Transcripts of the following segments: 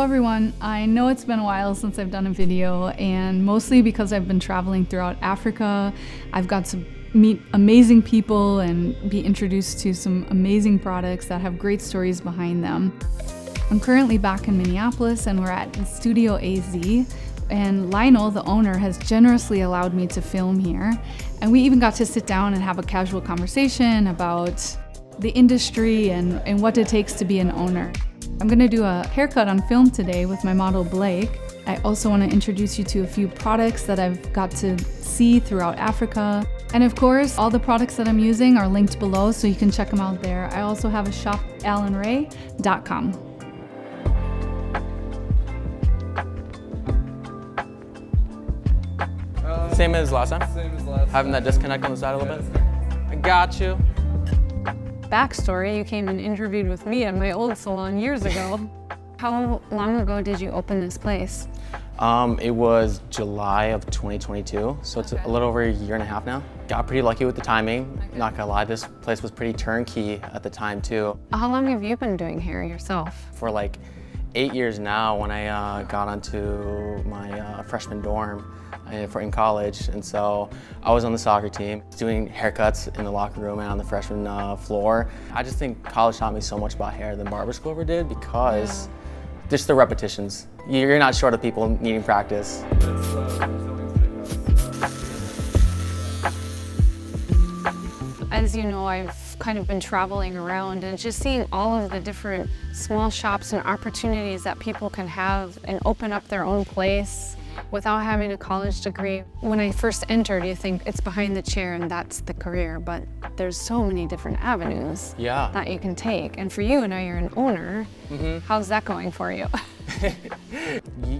everyone, I know it's been a while since I've done a video, and mostly because I've been traveling throughout Africa. I've got to meet amazing people and be introduced to some amazing products that have great stories behind them. I'm currently back in Minneapolis and we're at Studio AZ, and Lionel, the owner, has generously allowed me to film here. And we even got to sit down and have a casual conversation about the industry and what it takes to be an owner. I'm gonna do a haircut on film today with my model Blake. I also want to introduce you to a few products that I've got to see throughout Africa. And of course, all the products that I'm using are linked below, so you can check them out there. I also have a shop, alanray.com. Same as last time? Same as last time. Having that disconnect on the side a little bit? I got you. Backstory, you came and interviewed with me at my old salon years ago. How long ago did you open this place? It was July of 2022, so it's a little over a year and a half now. Got pretty lucky with the timing. Not gonna lie, this place was pretty turnkey at the time too. How long have you been doing hair yourself? For like 8 years now, when I got onto my freshman dorm in college, and so I was on the soccer team doing haircuts in the locker room and on the freshman floor. I just think college taught me so much about hair than barber school ever did, because just the repetitions. You're not short of people needing practice. As you know, I've kind of been traveling around and just seeing all of the different small shops and opportunities that people can have and open up their own place without having a college degree. When I first entered, you think it's behind the chair and that's the career, but there's so many different avenues that you can take. And for you, now you're an owner, how's that going for you?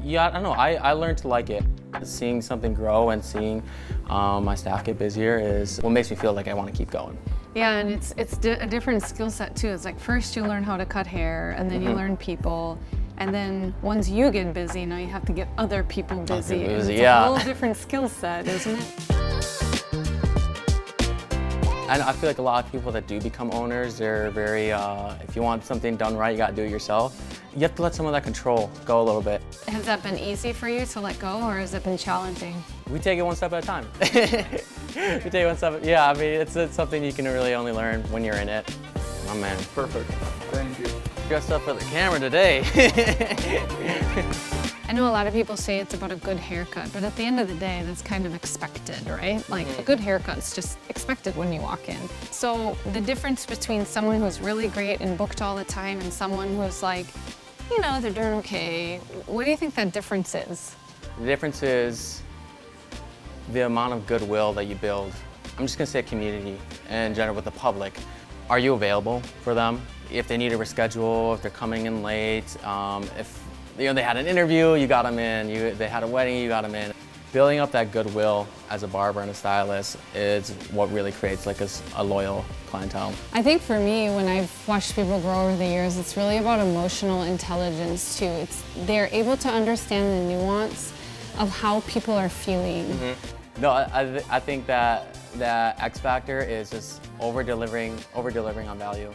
Yeah, I don't know, I learned to like it. Seeing something grow and seeing my staff get busier is what makes me feel like I want to keep going. Yeah, and it's a different skill set too. It's like first you learn how to cut hair, and then you learn people. And then once you get busy, now you have to get other people busy. It's a whole different skill set, isn't it? And I feel like a lot of people that do become owners, they're very, if you want something done right, you gotta do it yourself. You have to let some of that control go a little bit. Has that been easy for you to let go, or has it been challenging? We take it one step at a time. We take it one step, yeah, I mean, it's something you can really only learn when you're in it. Oh man. Perfect, thank you. Dressed up for the camera today. I know a lot of people say it's about a good haircut, but at the end of the day, that's kind of expected, right? Like a good haircut's just expected when you walk in. So the difference between someone who's really great and booked all the time and someone who's like, you know, they're doing okay, what do you think that difference is? The difference is the amount of goodwill that you build. I'm just gonna say community in general with the public. Are you available for them? If they need to reschedule, if they're coming in late, if they had an interview, you got them in. They had a wedding, you got them in. Building up that goodwill as a barber and a stylist is what really creates like a loyal clientele. I think for me, when I've watched people grow over the years, it's really about emotional intelligence too. They're able to understand the nuance of how people are feeling. No, I think that X factor is just over-delivering on value.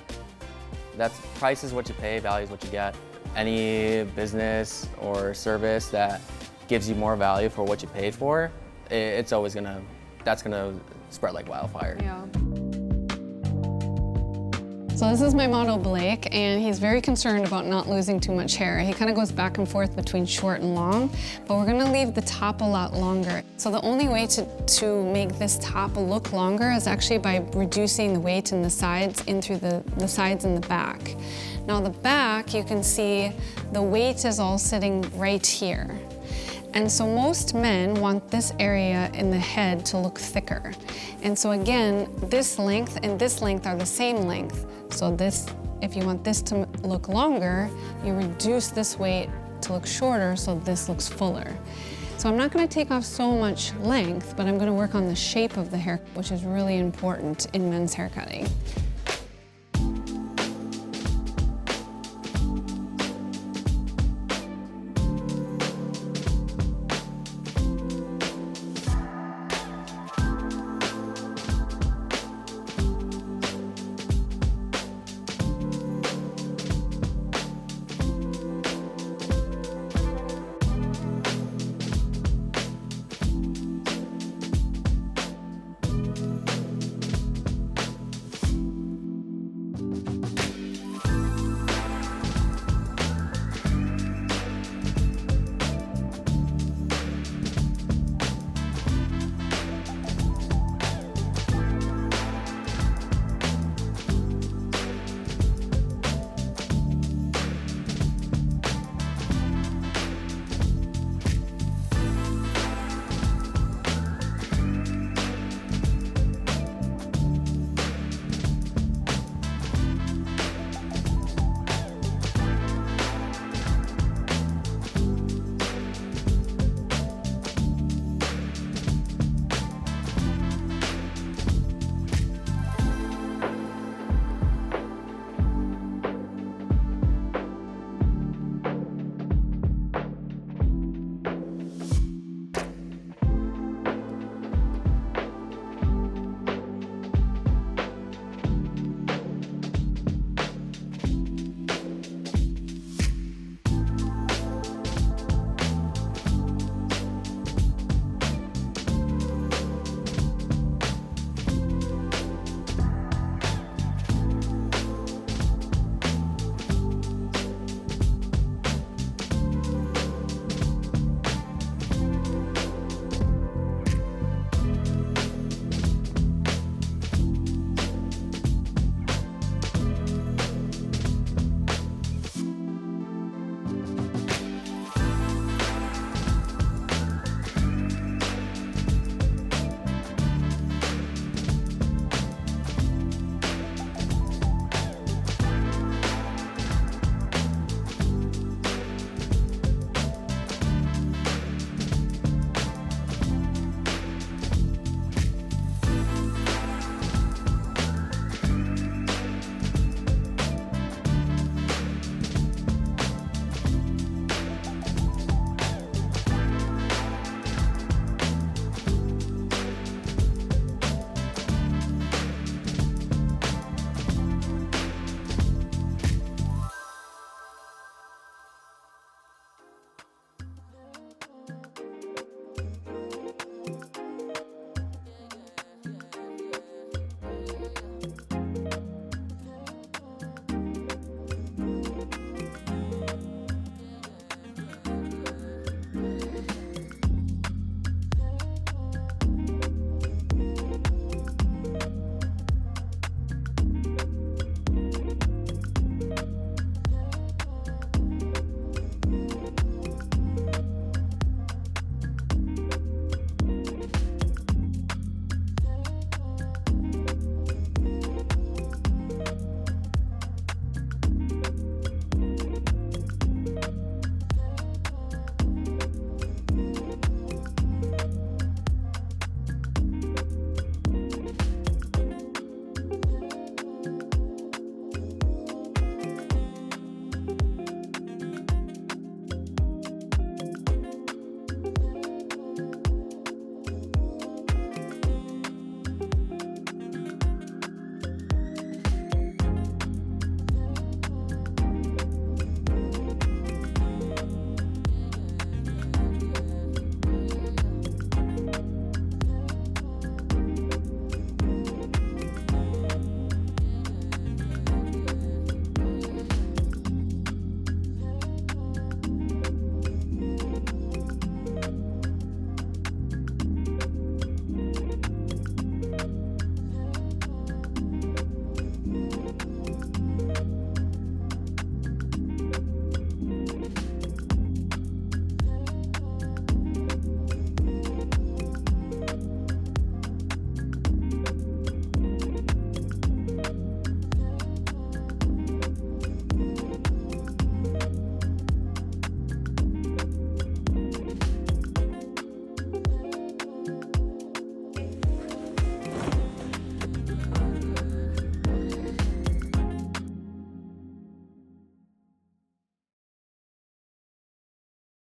Price is what you pay, value is what you get. Any business or service that gives you more value for what you paid for, that's gonna spread like wildfire. Yeah. So this is my model Blake, and he's very concerned about not losing too much hair. He kind of goes back and forth between short and long, but we're gonna leave the top a lot longer. So the only way to make this top look longer is actually by reducing the weight in the sides in through the sides and the back. Now the back, you can see the weight is all sitting right here. And so most men want this area in the head to look thicker. And so again, this length and this length are the same length. So if you want this to look longer, you reduce this weight to look shorter so this looks fuller. So I'm not gonna take off so much length, but I'm gonna work on the shape of the hair, which is really important in men's haircutting.